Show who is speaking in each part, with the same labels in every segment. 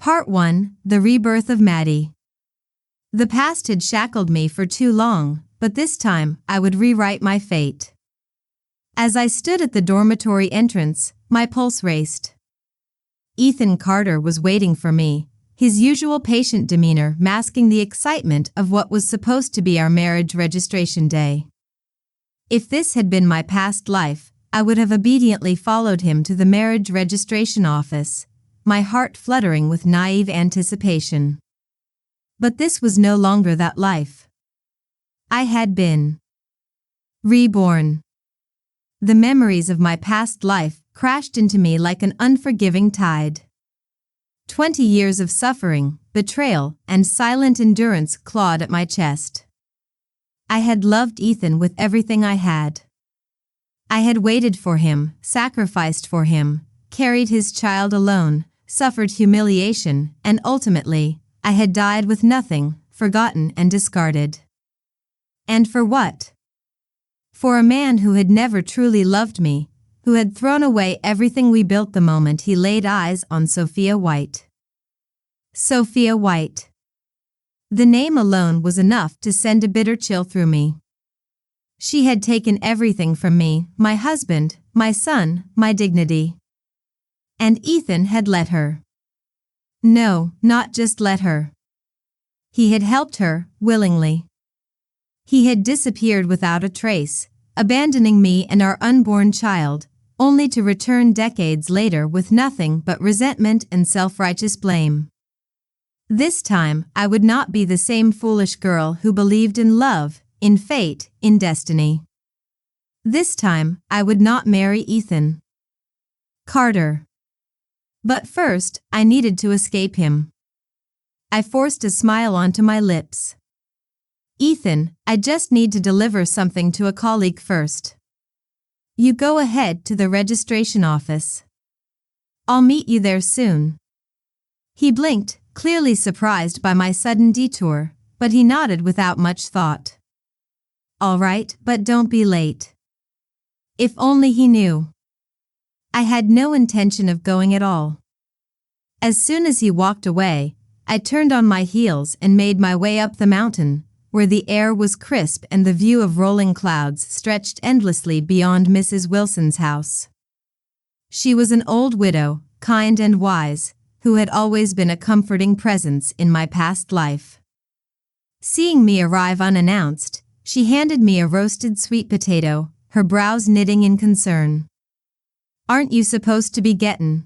Speaker 1: Part 1: The Rebirth of Maddie. The past had shackled me for too long, but this time I would rewrite my fate. As I stood at the dormitory entrance, my pulse raced. Ethan Carter was waiting for me, his usual patient demeanor masking the excitement of what was supposed to be our marriage registration day. If this had been my past life, I would have obediently followed him to the marriage registration office, my heart fluttering with naive anticipation. But this was no longer that life. I had been reborn. The memories of my past life crashed into me like an unforgiving tide. 20 years of suffering, betrayal, and silent endurance clawed at my chest. I had loved Ethan with everything I had. I had waited for him, sacrificed for him, carried his child alone, suffered humiliation, and ultimately, I had died with nothing, forgotten and discarded. And for what? For a man who had never truly loved me, who had thrown away everything we built the moment he laid eyes on Sophia White. Sophia White. The name alone was enough to send a bitter chill through me. She had taken everything from me, my husband, my son, my dignity. And Ethan had let her. No, not just let her. He had helped her, willingly. He had disappeared without a trace, abandoning me and our unborn child, only to return decades later with nothing but resentment and self-righteous blame. This time, I would not be the same foolish girl who believed in love, in fate, in destiny. This time, I would not marry Ethan Carter. But first, I needed to escape him. I forced a smile onto my lips. Ethan, I just need to deliver something to a colleague first. You go ahead to the registration office. I'll meet you there soon. He blinked, clearly surprised by my sudden detour, but he nodded without much thought. All right, but don't be late. If only he knew. I had no intention of going at all. As soon as he walked away, I turned on my heels and made my way up the mountain, where the air was crisp and the view of rolling clouds stretched endlessly beyond Mrs. Wilson's house. She was an old widow, kind and wise, who had always been a comforting presence in my past life. Seeing me arrive unannounced, she handed me a roasted sweet potato, her brows knitting in concern. Aren't you supposed to be gettin'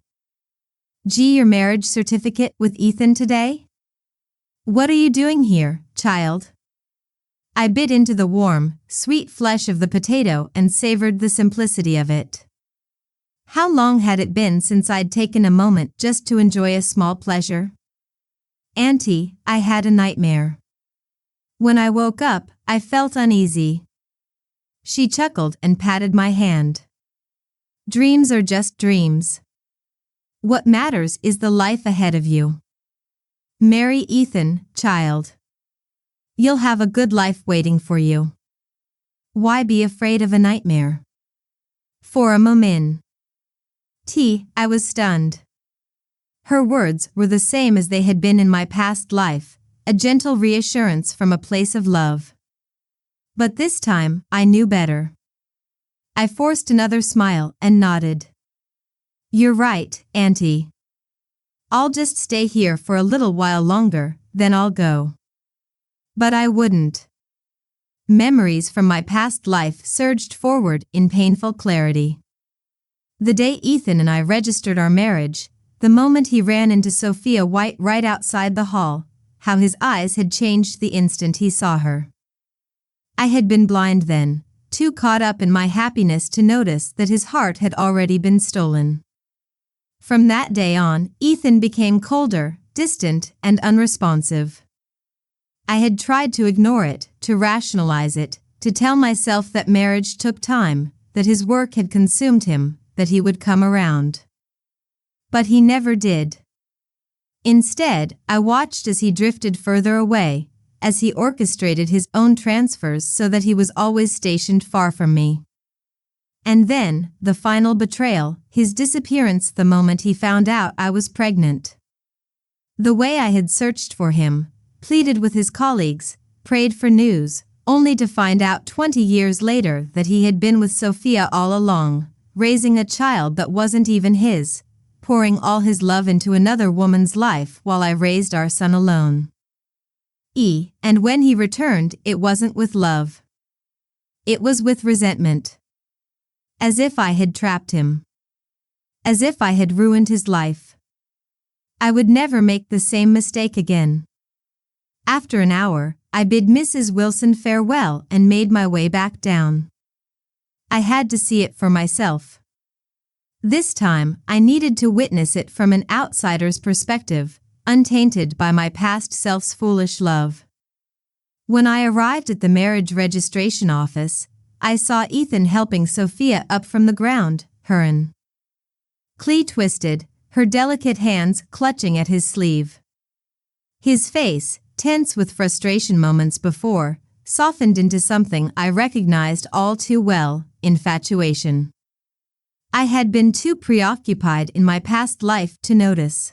Speaker 1: your marriage certificate with Ethan today? What are you doing here, child? I bit into the warm, sweet flesh of the potato and savored the simplicity of it. How long had it been since I'd taken a moment just to enjoy a small pleasure? Auntie, I had a nightmare. When I woke up, I felt uneasy. She chuckled and patted my hand. Dreams are just dreams. What matters is the life ahead of you. Marry Ethan, child. You'll have a good life waiting for you. Why be afraid of a nightmare? For a moment. I was stunned. Her words were the same as they had been in my past life, a gentle reassurance from a place of love. But this time, I knew better. I forced another smile and nodded. You're right, Auntie. I'll just stay here for a little while longer, then I'll go. But I wouldn't. Memories from my past life surged forward in painful clarity. The day Ethan and I registered our marriage, the moment he ran into Sophia White right outside the hall, how his eyes had changed the instant he saw her. I had been blind then, too caught up in my happiness to notice that his heart had already been stolen. From that day on, Ethan became colder, distant, and unresponsive. I had tried to ignore it, to rationalize it, to tell myself that marriage took time, that his work had consumed him, that he would come around. But he never did. Instead, I watched as he drifted further away, as he orchestrated his own transfers so that he was always stationed far from me. And then, the final betrayal, his disappearance the moment he found out I was pregnant. The way I had searched for him, pleaded with his colleagues, prayed for news, only to find out 20 years later that he had been with Sophia all along, raising a child that wasn't even his, pouring all his love into another woman's life while I raised our son alone. And when he returned, it wasn't with love. It was with resentment. As if I had trapped him. As if I had ruined his life. I would never make the same mistake again. After an hour, I bid Mrs. Wilson farewell and made my way back down. I had to see it for myself. This time, I needed to witness it from an outsider's perspective, untainted by my past self's foolish love. When I arrived at the marriage registration office, I saw Ethan helping Sophia up from the ground, her clee twisted, her delicate hands clutching at his sleeve. His face, tense with frustration moments before, softened into something I recognized all too well, infatuation. I had been too preoccupied in my past life to notice.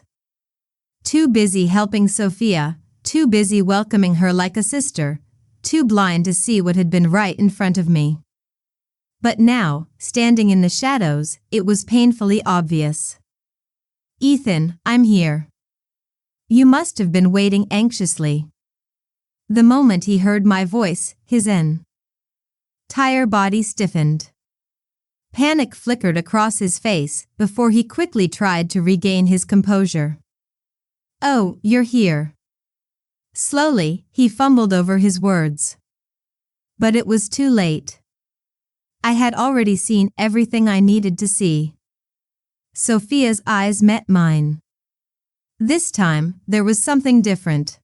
Speaker 1: Too busy helping Sophia, too busy welcoming her like a sister, too blind to see what had been right in front of me. But now, standing in the shadows, it was painfully obvious. Ethan, I'm here. You must have been waiting anxiously. The moment he heard my voice, his entire body stiffened. Panic flickered across his face before he quickly tried to regain his composure. Oh, you're here. Slowly, he fumbled over his words. But it was too late. I had already seen everything I needed to see. Sophia's eyes met mine. This time, there was something different.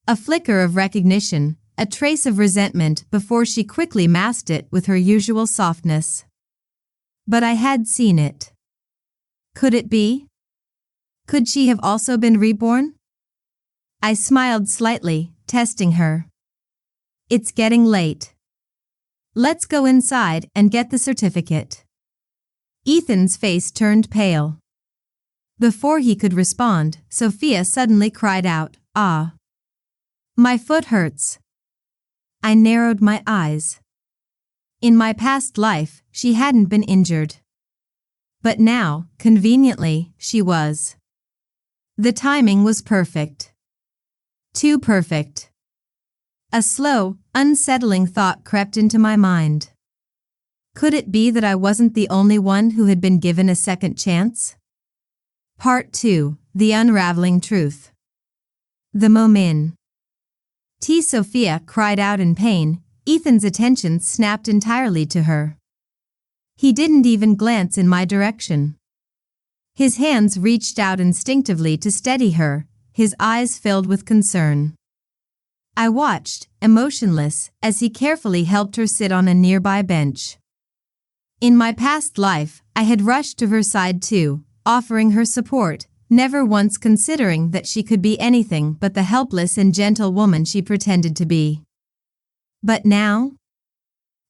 Speaker 1: A flicker of recognition, a trace of resentment before she quickly masked it with her usual softness. But I had seen it. Could it be? Could she have also been reborn? I smiled slightly, testing her. It's getting late. Let's go inside and get the certificate. Ethan's face turned pale. Before he could respond, Sophia suddenly cried out, "Ah! My foot hurts." I narrowed my eyes. In my past life, she hadn't been injured. But now, conveniently, she was. The timing was perfect. Too perfect. A slow, unsettling thought crept into my mind. Could it be that I wasn't the only one who had been given a second chance? Part 2, The Unraveling Truth. The moment Sophia cried out in pain, Ethan's attention snapped entirely to her. He didn't even glance in my direction. His hands reached out instinctively to steady her, his eyes filled with concern. I watched, emotionless, as he carefully helped her sit on a nearby bench. In my past life, I had rushed to her side too, offering her support, never once considering that she could be anything but the helpless and gentle woman she pretended to be. But now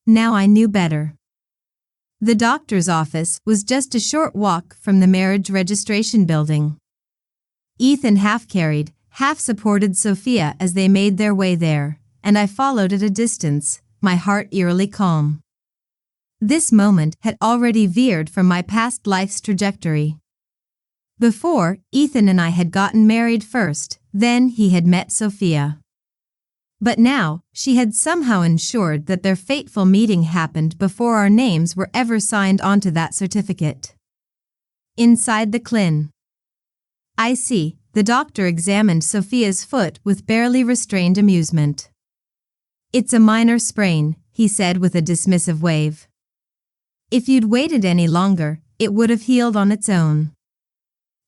Speaker 1: I knew better. The doctor's office was just a short walk from the marriage registration building. Ethan half-carried, half-supported Sophia as they made their way there, and I followed at a distance, my heart eerily calm. This moment had already veered from my past life's trajectory. Before, Ethan and I had gotten married first, then he had met Sophia. But now, she had somehow ensured that their fateful meeting happened before our names were ever signed onto that certificate. Inside the clin. I see, the doctor examined Sophia's foot with barely restrained amusement. It's a minor sprain, he said with a dismissive wave. If you'd waited any longer, it would have healed on its own.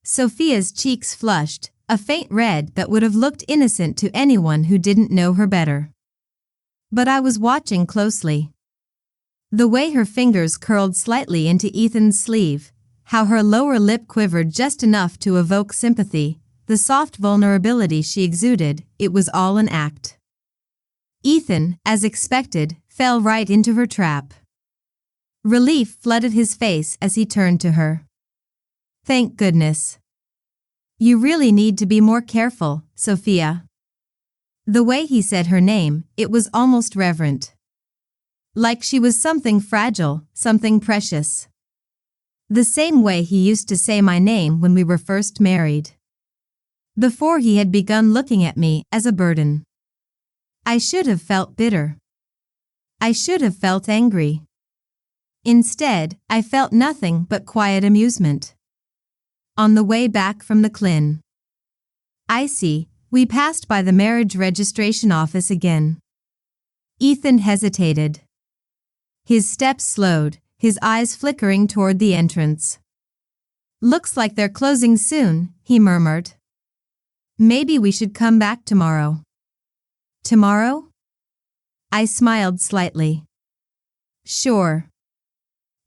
Speaker 1: Sophia's cheeks flushed, a faint red that would have looked innocent to anyone who didn't know her better. But I was watching closely. The way her fingers curled slightly into Ethan's sleeve, how her lower lip quivered just enough to evoke sympathy, the soft vulnerability she exuded, it was all an act. Ethan, as expected, fell right into her trap. Relief flooded his face as he turned to her. Thank goodness. You really need to be more careful, Sophia. The way he said her name, it was almost reverent. Like she was something fragile, something precious. The same way he used to say my name when we were first married. Before he had begun looking at me as a burden. I should have felt bitter. I should have felt angry. Instead, I felt nothing but quiet amusement. On the way back from the Clin. I see, we passed by the marriage registration office again. Ethan hesitated. His steps slowed, his eyes flickering toward the entrance. Looks like they're closing soon, he murmured. Maybe we should come back tomorrow. Tomorrow? I smiled slightly. Sure.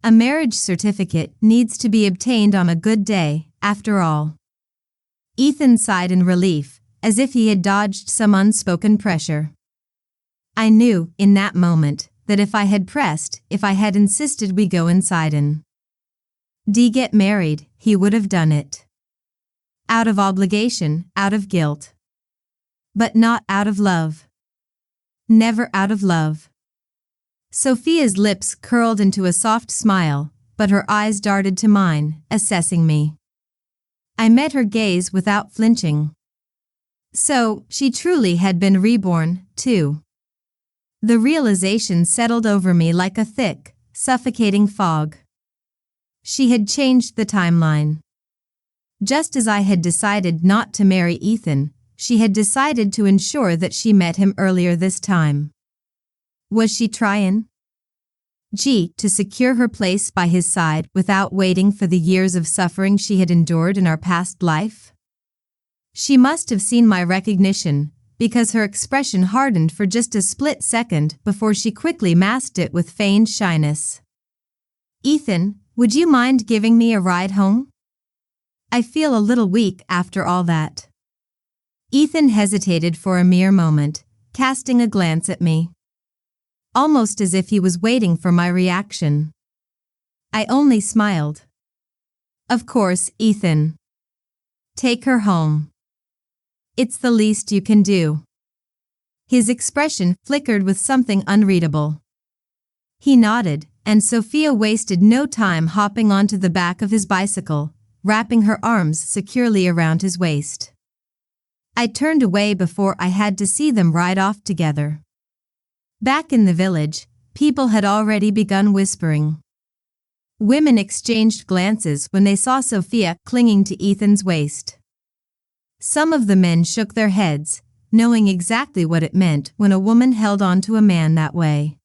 Speaker 1: A marriage certificate needs to be obtained on a good day, after all. Ethan sighed in relief, as if he had dodged some unspoken pressure. I knew, in that moment, that if I had pressed, if I had insisted we go inside and get married, he would have done it. Out of obligation, out of guilt. But not out of love. Never out of love. Sophia's lips curled into a soft smile, but her eyes darted to mine, assessing me. I met her gaze without flinching. So, she truly had been reborn, too. The realization settled over me like a thick, suffocating fog. She had changed the timeline. Just as I had decided not to marry Ethan, she had decided to ensure that she met him earlier this time. Was she trying? To secure her place by his side without waiting for the years of suffering she had endured in our past life? She must have seen my recognition, because her expression hardened for just a split second before she quickly masked it with feigned shyness. Ethan, would you mind giving me a ride home? I feel a little weak after all that. Ethan hesitated for a mere moment, casting a glance at me. Almost as if he was waiting for my reaction. I only smiled. Of course, Ethan. Take her home. It's the least you can do. His expression flickered with something unreadable. He nodded, and Sophia wasted no time hopping onto the back of his bicycle, wrapping her arms securely around his waist. I turned away before I had to see them ride off together. Back in the village, people had already begun whispering. Women exchanged glances when they saw Sophia clinging to Ethan's waist. Some of the men shook their heads, knowing exactly what it meant when a woman held on to a man that way.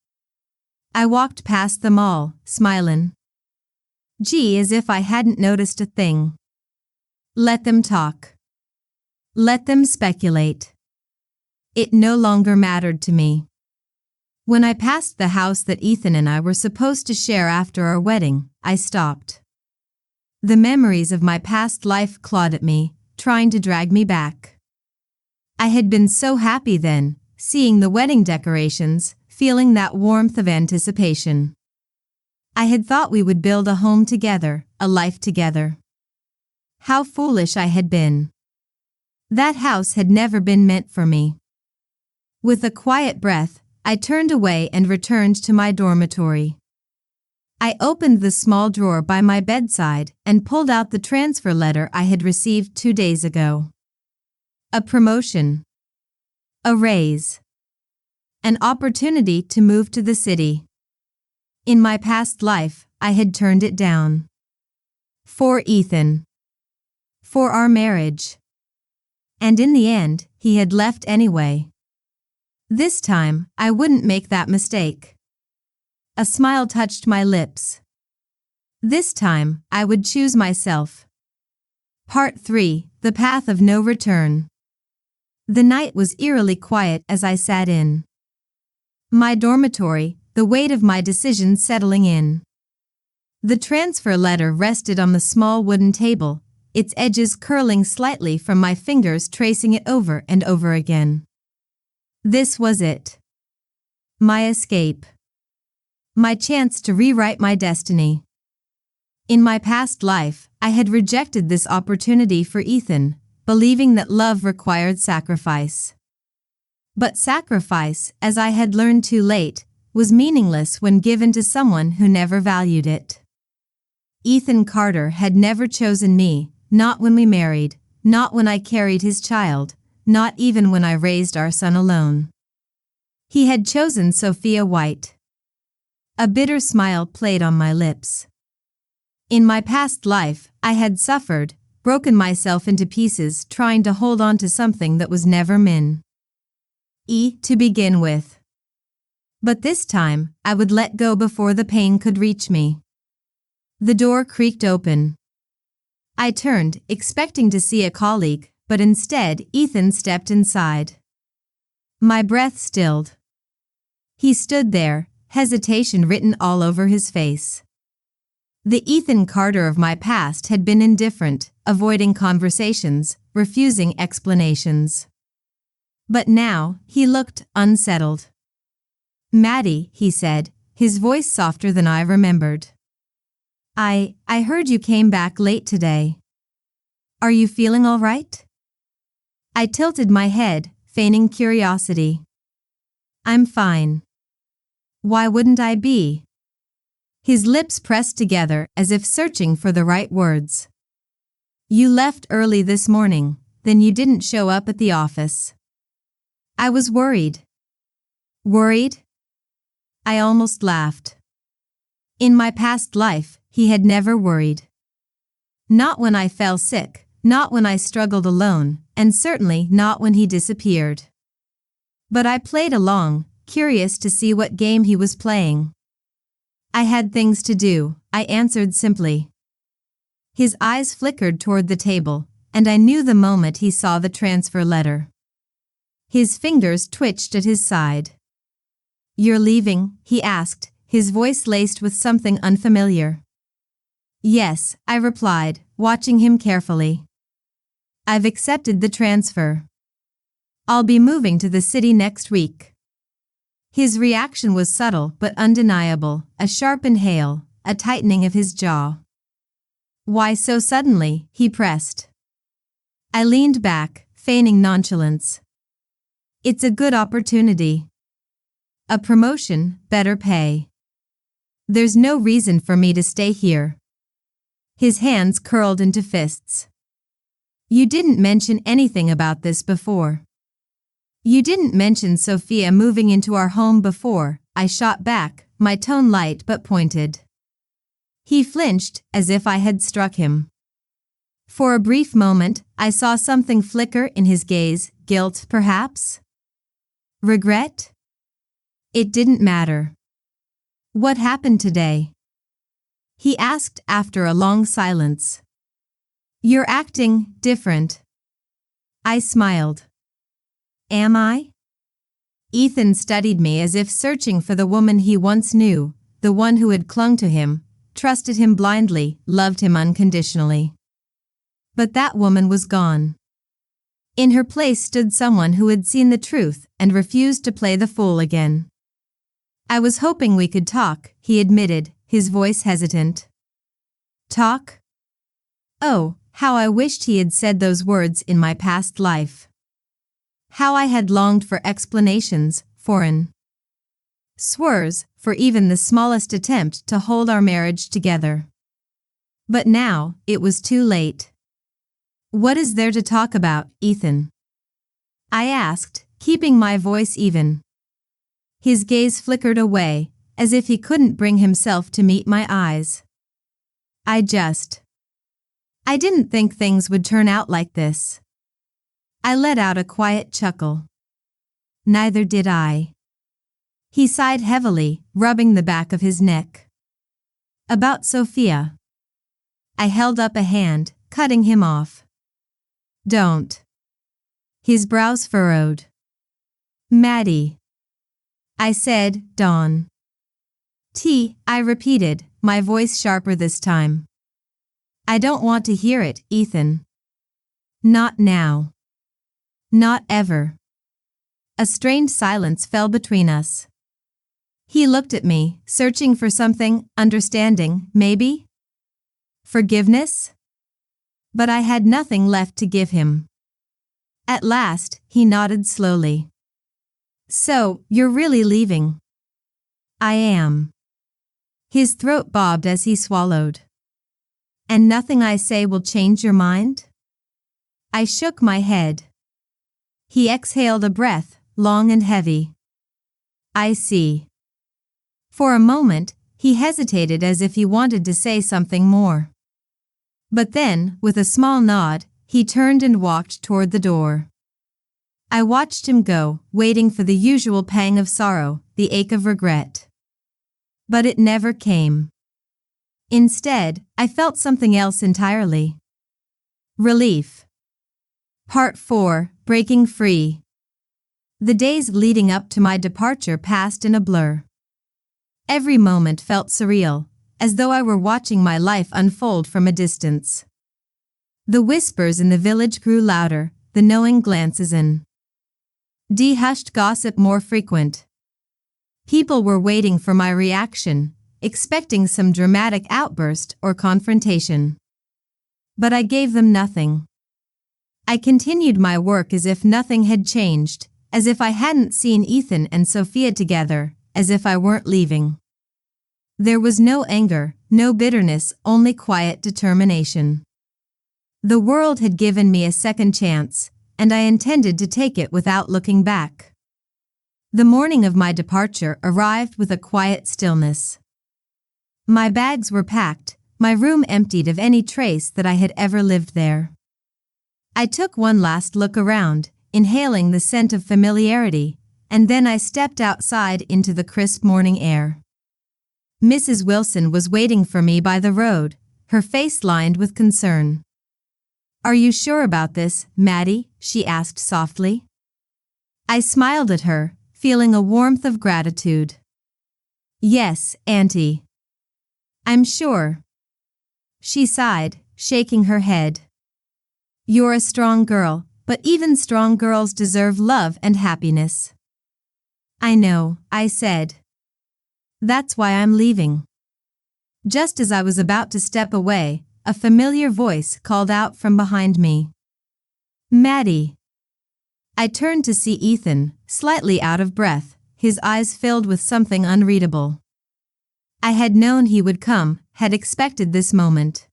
Speaker 1: I walked past them all, smiling. As if I hadn't noticed a thing. Let them talk. Let them speculate. It no longer mattered to me. When I passed the house that Ethan and I were supposed to share after our wedding, I stopped. The memories of my past life clawed at me, trying to drag me back. I had been so happy then, seeing the wedding decorations, feeling that warmth of anticipation. I had thought we would build a home together, a life together. How foolish I had been. That house had never been meant for me. With a quiet breath, I turned away and returned to my dormitory. I opened the small drawer by my bedside and pulled out the transfer letter I had received 2 days ago. A promotion. A raise. An opportunity to move to the city. In my past life, I had turned it down. For Ethan. For our marriage. And in the end, he had left anyway. This time, I wouldn't make that mistake. A smile touched my lips. This time, I would choose myself. Part 3, The Path of No Return. The night was eerily quiet as I sat in my dormitory, the weight of my decision settling in. The transfer letter rested on the small wooden table, its edges curling slightly from my fingers tracing it over and over again. This was it. My escape. My chance to rewrite my destiny. In my past life, I had rejected this opportunity for Ethan, believing that love required sacrifice. But sacrifice, as I had learned too late, was meaningless when given to someone who never valued it. Ethan Carter had never chosen me, not when we married, not when I carried his child, not even when I raised our son alone. He had chosen Sophia White. A bitter smile played on my lips. In my past life, I had suffered, broken myself into pieces trying to hold on to something that was never mine. To begin with. But this time, I would let go before the pain could reach me. The door creaked open. I turned, expecting to see a colleague, but instead Ethan stepped inside. My breath stilled. He stood there, hesitation written all over his face. The Ethan Carter of my past had been indifferent, avoiding conversations, refusing explanations. But now, he looked unsettled. "Maddie," he said, his voice softer than I remembered. I heard you came back late today. Are you feeling all right?" I tilted my head, feigning curiosity. "I'm fine." "Why wouldn't I be?" His lips pressed together as if searching for the right words. "You left early this morning, then you didn't show up at the office." I was worried. Worried? I almost laughed. In my past life, he had never worried. Not when I fell sick, not when I struggled alone, and certainly not when he disappeared. But I played along, curious to see what game he was playing. "I had things to do," I answered simply. His eyes flickered toward the table, and I knew the moment he saw the transfer letter. His fingers twitched at his side. "You're leaving?" he asked, his voice laced with something unfamiliar. "Yes," I replied, watching him carefully. "I've accepted the transfer. I'll be moving to the city next week." His reaction was subtle but undeniable, a sharp inhale, a tightening of his jaw. "Why so suddenly?" he pressed. I leaned back, feigning nonchalance. "It's a good opportunity. A promotion, better pay. There's no reason for me to stay here." His hands curled into fists. "You didn't mention anything about this before. You didn't mention Sophia moving into our home before," I shot back, my tone light but pointed. He flinched, as if I had struck him. For a brief moment, I saw something flicker in his gaze, guilt, perhaps? Regret? It didn't matter. "What happened today?" he asked after a long silence. "You're acting different." I smiled. "Am I?" Ethan studied me as if searching for the woman he once knew, the one who had clung to him, trusted him blindly, loved him unconditionally. But that woman was gone. In her place stood someone who had seen the truth and refused to play the fool again. "I was hoping we could talk," he admitted, his voice hesitant. "Talk?" Oh, how I wished he had said those words in my past life. How I had longed for explanations, foreign swears, for even the smallest attempt to hold our marriage together. But now, it was too late. "What is there to talk about, Ethan?" I asked, keeping my voice even. His gaze flickered away, as if he couldn't bring himself to meet my eyes. I didn't think things would turn out like this." I let out a quiet chuckle. "Neither did I." He sighed heavily, rubbing the back of his neck. "About Sophia." I held up a hand, cutting him off. "Don't." His brows furrowed. "Maddie." I said, "Dawn." I repeated, my voice sharper this time. "I don't want to hear it, Ethan. Not now. Not ever." A strained silence fell between us. He looked at me, searching for something, understanding, maybe? Forgiveness? But I had nothing left to give him. At last, he nodded slowly. So, you're really leaving? I am. His throat bobbed as he swallowed. And nothing I say will change your mind? I shook my head. He exhaled a breath, long and heavy. I see. For a moment, he hesitated as if he wanted to say something more. But then, with a small nod, he turned and walked toward the door. I watched him go, waiting for the usual pang of sorrow, the ache of regret. But it never came. Instead, I felt something else entirely. Relief. Part 4, Breaking Free. The days leading up to my departure passed in a blur. Every moment felt surreal, as though I were watching my life unfold from a distance. The whispers in the village grew louder, the knowing glances and hushed gossip more frequent. People were waiting for my reaction, expecting some dramatic outburst or confrontation. But I gave them nothing. I continued my work as if nothing had changed, as if I hadn't seen Ethan and Sophia together, as if I weren't leaving. There was no anger, no bitterness, only quiet determination. The world had given me a second chance, and I intended to take it without looking back. The morning of my departure arrived with a quiet stillness. My bags were packed, my room emptied of any trace that I had ever lived there. I took one last look around, inhaling the scent of familiarity, and then I stepped outside into the crisp morning air. Mrs. Wilson was waiting for me by the road, her face lined with concern. "Are you sure about this, Maddie?" she asked softly. I smiled at her, feeling a warmth of gratitude. "Yes, Auntie. I'm sure." She sighed, shaking her head. "You're a strong girl, but even strong girls deserve love and happiness." "I know," I said. "That's why I'm leaving." Just as I was about to step away, a familiar voice called out from behind me. "Maddie." I turned to see Ethan, slightly out of breath, his eyes filled with something unreadable. I had known he would come, had expected this moment.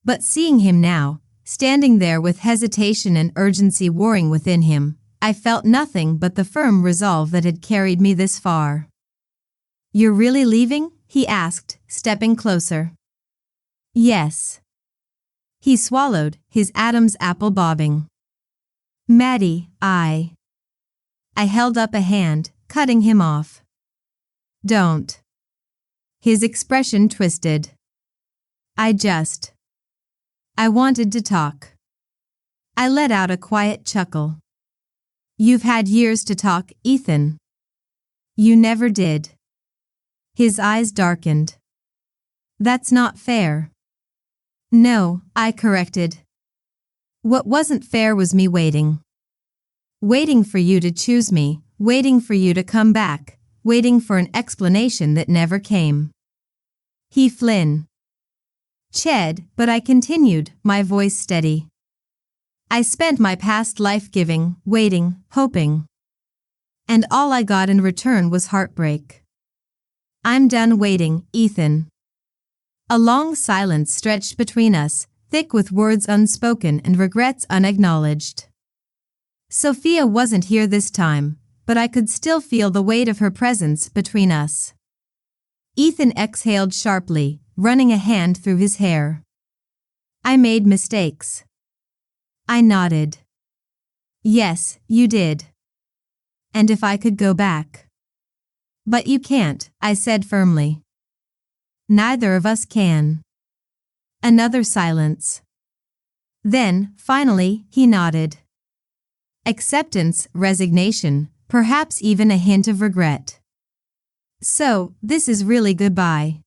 Speaker 1: But seeing him now, standing there with hesitation and urgency warring within him, I felt nothing but the firm resolve that had carried me this far. "You're really leaving?" he asked, stepping closer. "Yes." He swallowed, his Adam's apple bobbing. "Maddie, I held up a hand, cutting him off. "Don't." His expression twisted. I wanted to talk." I let out a quiet chuckle. "You've had years to talk, Ethan." "You never did." His eyes darkened. "That's not fair." "No," I corrected. "What wasn't fair was me waiting. Waiting for you to choose me, waiting for you to come back, waiting for an explanation that never came." He flinched. But I continued, my voice steady. "I spent my past life giving, waiting, hoping. And all I got in return was heartbreak. I'm done waiting, Ethan." A long silence stretched between us, thick with words unspoken and regrets unacknowledged. Sophia wasn't here this time, but I could still feel the weight of her presence between us. Ethan exhaled sharply, running a hand through his hair. "I made mistakes." I nodded. "Yes, you did. And if I could go back." "But you can't," I said firmly. "Neither of us can." Another silence. Then, finally, he nodded. Acceptance, resignation, perhaps even a hint of regret. "So, this is really goodbye."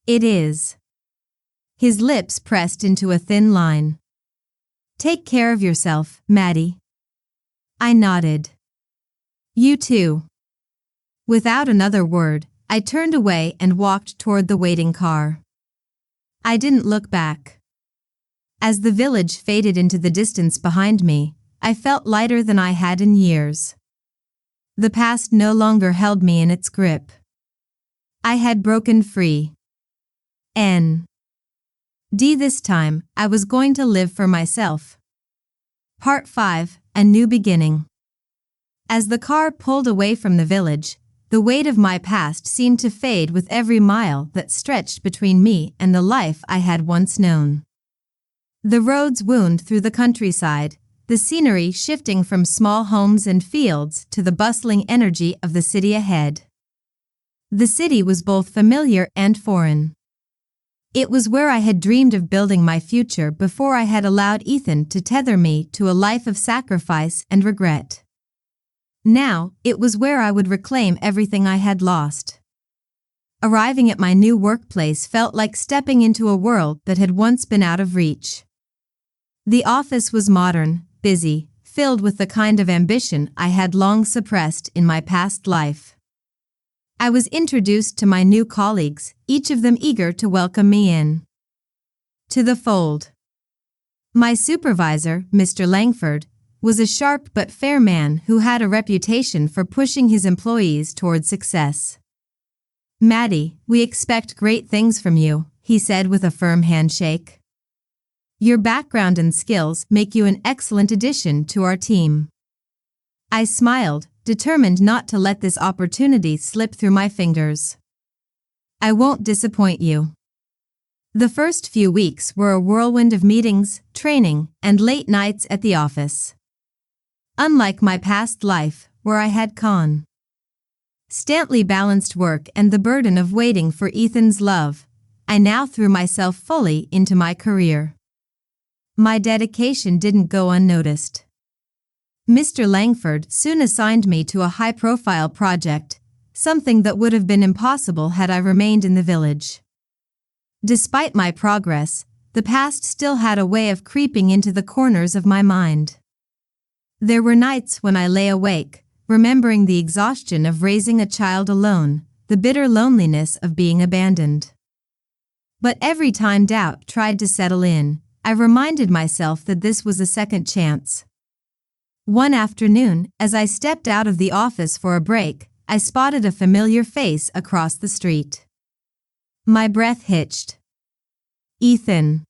Speaker 1: "It is." His lips pressed into a thin line. "Take care of yourself, Maddie." I nodded. "You too." Without another word, I turned away and walked toward the waiting car. I didn't look back. As the village faded into the distance behind me, I felt lighter than I had in years. The past no longer held me in its grip. I had broken free. This time, I was going to live for myself. Part 5, A New Beginning. As the car pulled away from the village, the weight of my past seemed to fade with every mile that stretched between me and the life I had once known. The roads wound through the countryside, the scenery shifting from small homes and fields to the bustling energy of the city ahead. The city was both familiar and foreign. It was where I had dreamed of building my future before I had allowed Ethan to tether me to a life of sacrifice and regret. Now, it was where I would reclaim everything I had lost. Arriving at my new workplace felt like stepping into a world that had once been out of reach. The office was modern, busy, filled with the kind of ambition I had long suppressed in my past life. I was introduced to my new colleagues, each of them eager to welcome me in to the fold. My supervisor, Mr. Langford, was a sharp but fair man who had a reputation for pushing his employees toward success. "Maddie, we expect great things from you," he said with a firm handshake. "Your background and skills make you an excellent addition to our team." I smiled, determined not to let this opportunity slip through my fingers. "I won't disappoint you." The first few weeks were a whirlwind of meetings, training, and late nights at the office. Unlike my past life, where I had constantly balanced work and the burden of waiting for Ethan's love, I now threw myself fully into my career. My dedication didn't go unnoticed. Mr. Langford soon assigned me to a high-profile project, something that would have been impossible had I remained in the village. Despite my progress, the past still had a way of creeping into the corners of my mind. There were nights when I lay awake, remembering the exhaustion of raising a child alone, the bitter loneliness of being abandoned. But every time doubt tried to settle in, I reminded myself that this was a second chance. One afternoon, as I stepped out of the office for a break, I spotted a familiar face across the street. My breath hitched. Ethan.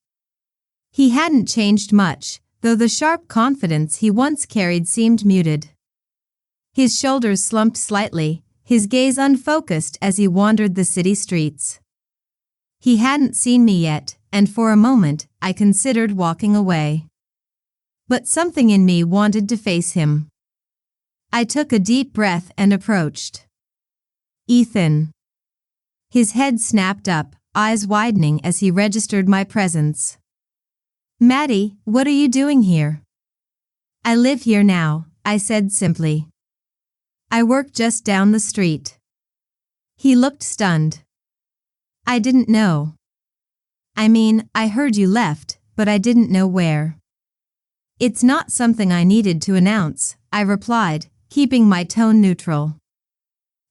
Speaker 1: He hadn't changed much, though the sharp confidence he once carried seemed muted. His shoulders slumped slightly, his gaze unfocused as he wandered the city streets. He hadn't seen me yet, and for a moment, I considered walking away. But something in me wanted to face him. I took a deep breath and approached. "Ethan." His head snapped up, eyes widening as he registered my presence. "Maddie, what are you doing here?" "I live here now," I said simply. "I work just down the street." He looked stunned. "I didn't know. I mean, I heard you left, but I didn't know where." "It's not something I needed to announce," I replied, keeping my tone neutral.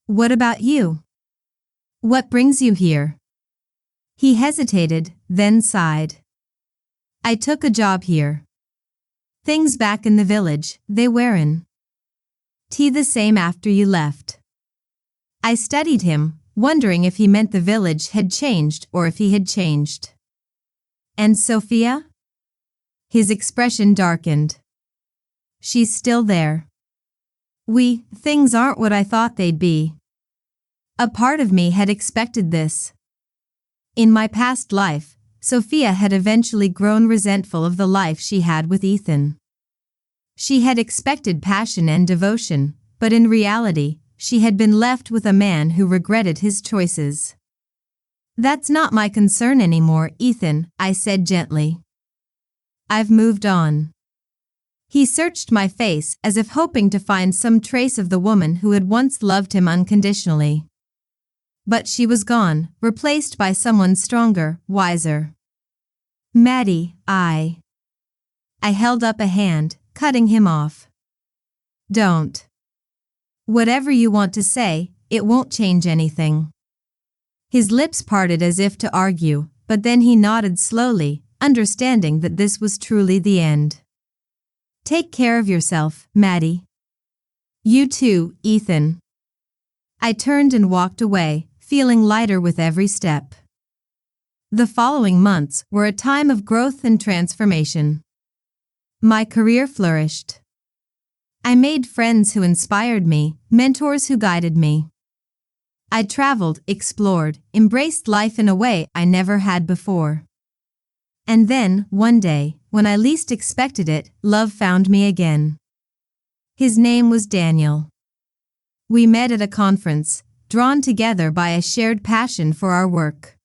Speaker 1: "What about you? What brings you here?" He hesitated, then sighed. "I took a job here. Things back in the village, they weren't the same after you left." I studied him, wondering if he meant the village had changed or if he had changed. "And Sophia?" His expression darkened. "She's still there. Things aren't what I thought they'd be." A part of me had expected this. In my past life, Sophia had eventually grown resentful of the life she had with Ethan. She had expected passion and devotion, but in reality, she had been left with a man who regretted his choices. "That's not my concern anymore, Ethan," I said gently. "I've moved on." He searched my face as if hoping to find some trace of the woman who had once loved him unconditionally. But she was gone, replaced by someone stronger, wiser. "Maddie, I held up a hand, cutting him off. "Don't. Whatever you want to say, it won't change anything." His lips parted as if to argue, but then he nodded slowly, understanding that this was truly the end. Take care of yourself, Maddie. You too, Ethan. I turned and walked away, feeling lighter with every step. The following months were a time of growth and transformation. My career flourished. I made friends who inspired me, mentors who guided me. I traveled, explored, embraced life in a way I never had before. And then, one day, when I least expected it, love found me again. His name was Daniel. We met at a conference, drawn together by a shared passion for our work.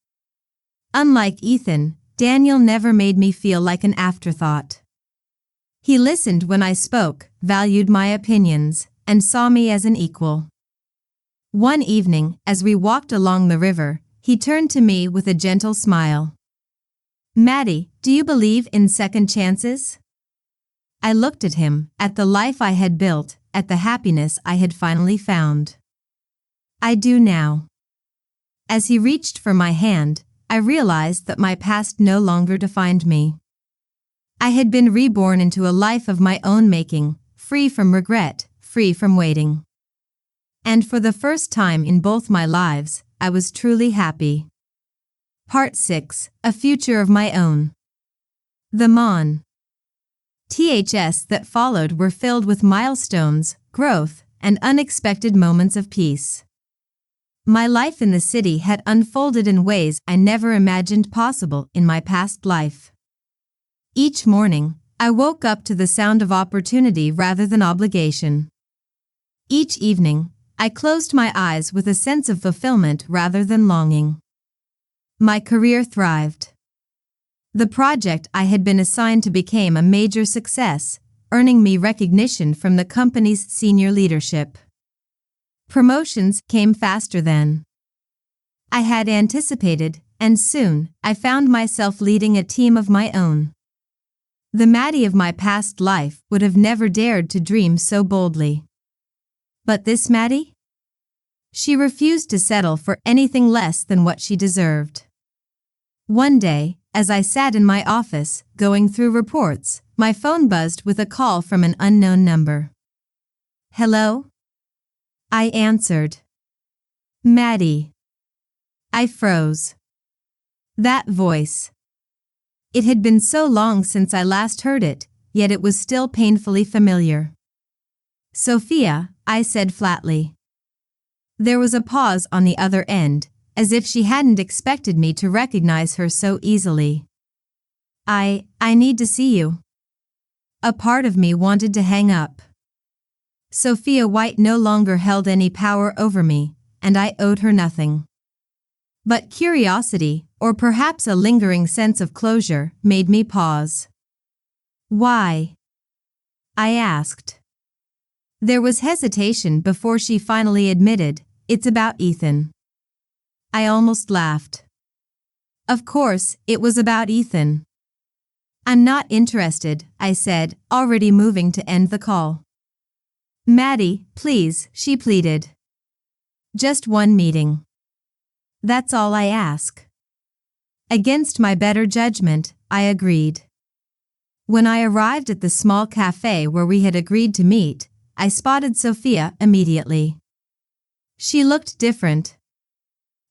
Speaker 1: Unlike Ethan, Daniel never made me feel like an afterthought. He listened when I spoke, valued my opinions, and saw me as an equal. One evening, as we walked along the river, he turned to me with a gentle smile. Maddie, do you believe in second chances? I looked at him, at the life I had built, at the happiness I had finally found. I do now. As he reached for my hand, I realized that my past no longer defined me. I had been reborn into a life of my own making, free from regret, free from waiting. And for the first time in both my lives, I was truly happy. Part 6, A Future of My Own. The months that followed were filled with milestones, growth, and unexpected moments of peace. My life in the city had unfolded in ways I never imagined possible in my past life. Each morning, I woke up to the sound of opportunity rather than obligation. Each evening, I closed my eyes with a sense of fulfillment rather than longing. My career thrived. The project I had been assigned to became a major success, earning me recognition from the company's senior leadership. Promotions came faster than I had anticipated, and soon, I found myself leading a team of my own. The Maddie of my past life would have never dared to dream so boldly. But this Maddie? She refused to settle for anything less than what she deserved. One day, as I sat in my office, going through reports, my phone buzzed with a call from an unknown number. Hello? I answered. Maddie. I froze. That voice. It had been so long since I last heard it, yet it was still painfully familiar. Sophia, I said flatly. There was a pause on the other end, as if she hadn't expected me to recognize her so easily. I need to see you. A part of me wanted to hang up. Sophia White no longer held any power over me, and I owed her nothing. But curiosity, or perhaps a lingering sense of closure, made me pause. Why? I asked. There was hesitation before she finally admitted, it's about Ethan. I almost laughed. Of course, it was about Ethan. I'm not interested, I said, already moving to end the call. Maddie, please, she pleaded. Just one meeting. That's all I ask. Against my better judgment, I agreed. When I arrived at the small cafe where we had agreed to meet, I spotted Sophia immediately. She looked different.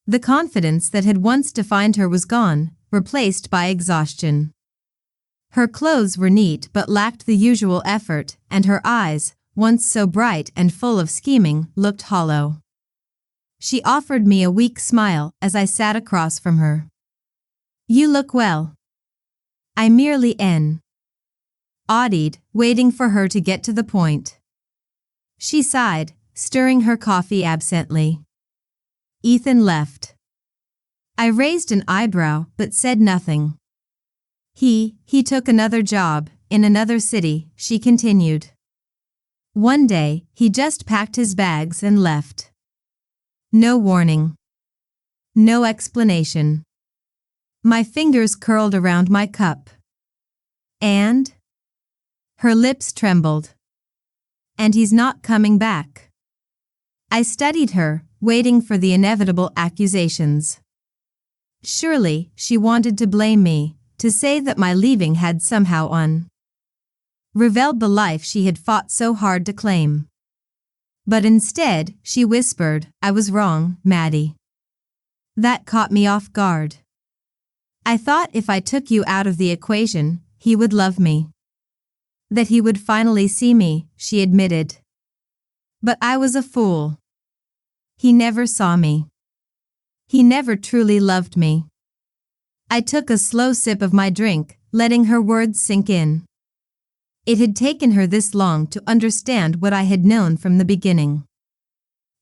Speaker 1: The confidence that had once defined her was gone, replaced by exhaustion. Her clothes were neat but lacked the usual effort, and her eyes, once so bright and full of scheming, looked hollow. She offered me a weak smile as I sat across from her. You look well. I merely nodded, waiting for her to get to the point. She sighed, stirring her coffee absently. Ethan left. I raised an eyebrow but said nothing. He took another job, in another city, she continued. One day, he just packed his bags and left. No warning. No explanation. My fingers curled around my cup. And? Her lips trembled. And he's not coming back. I studied her, waiting for the inevitable accusations. Surely, she wanted to blame me, to say that my leaving had somehow revealed the life she had fought so hard to claim. But instead, she whispered, "I was wrong, Maddie." That caught me off guard. I thought if I took you out of the equation, he would love me. That he would finally see me, she admitted. But I was a fool. He never saw me. He never truly loved me. I took a slow sip of my drink, letting her words sink in. It had taken her this long to understand what I had known from the beginning.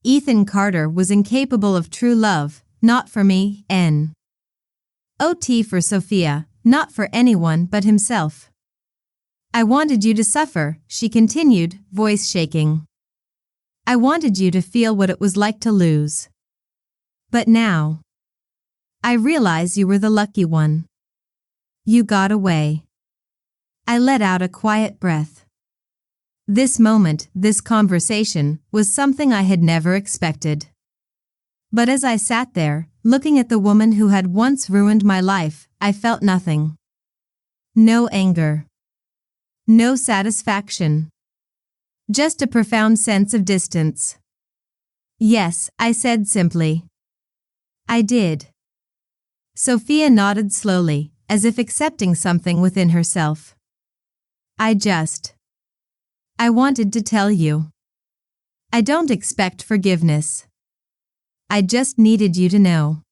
Speaker 1: Ethan Carter was incapable of true love, not for me, N.O.T. for Sophia, not for anyone but himself. I wanted you to suffer, she continued, voice shaking. I wanted you to feel what it was like to lose. But now, I realize you were the lucky one. You got away. I let out a quiet breath. This moment, this conversation, was something I had never expected. But as I sat there, looking at the woman who had once ruined my life, I felt nothing. No anger. No satisfaction. Just a profound sense of distance. Yes, I said simply. I did. Sophia nodded slowly, as if accepting something within herself. I wanted to tell you. I don't expect forgiveness. I just needed you to know.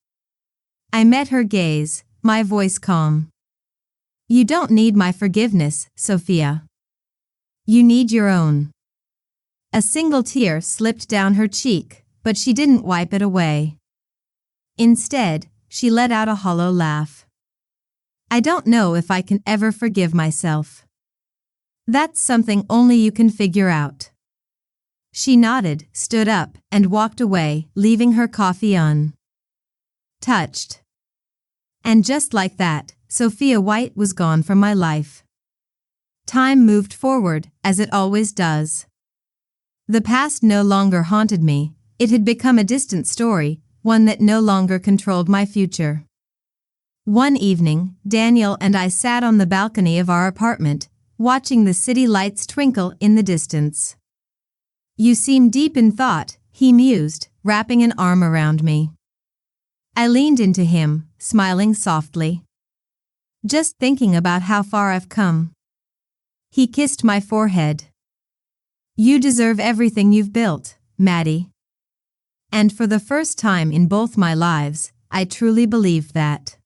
Speaker 1: I met her gaze, my voice calm. You don't need my forgiveness, Sophia. You need your own. A single tear slipped down her cheek, but she didn't wipe it away. Instead, she let out a hollow laugh. I don't know if I can ever forgive myself. That's something only you can figure out. She nodded, stood up, and walked away, leaving her coffee untouched. And just like that, Sophia White was gone from my life. Time moved forward, as it always does. The past no longer haunted me, it had become a distant story, one that no longer controlled my future. One evening, Daniel and I sat on the balcony of our apartment, watching the city lights twinkle in the distance. You seem deep in thought, he mused, wrapping an arm around me. I leaned into him, smiling softly. Just thinking about how far I've come. He kissed my forehead. You deserve everything you've built, Maddie. And for the first time in both my lives, I truly believed that.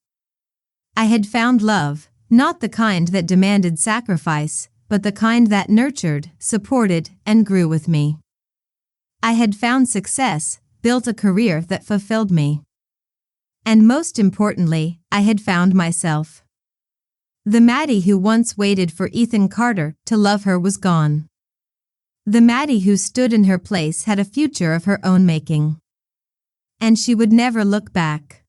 Speaker 1: I had found love, not the kind that demanded sacrifice, but the kind that nurtured, supported, and grew with me. I had found success, built a career that fulfilled me. And most importantly, I had found myself. The Maddie who once waited for Ethan Carter to love her was gone. The Maddie who stood in her place had a future of her own making. And she would never look back.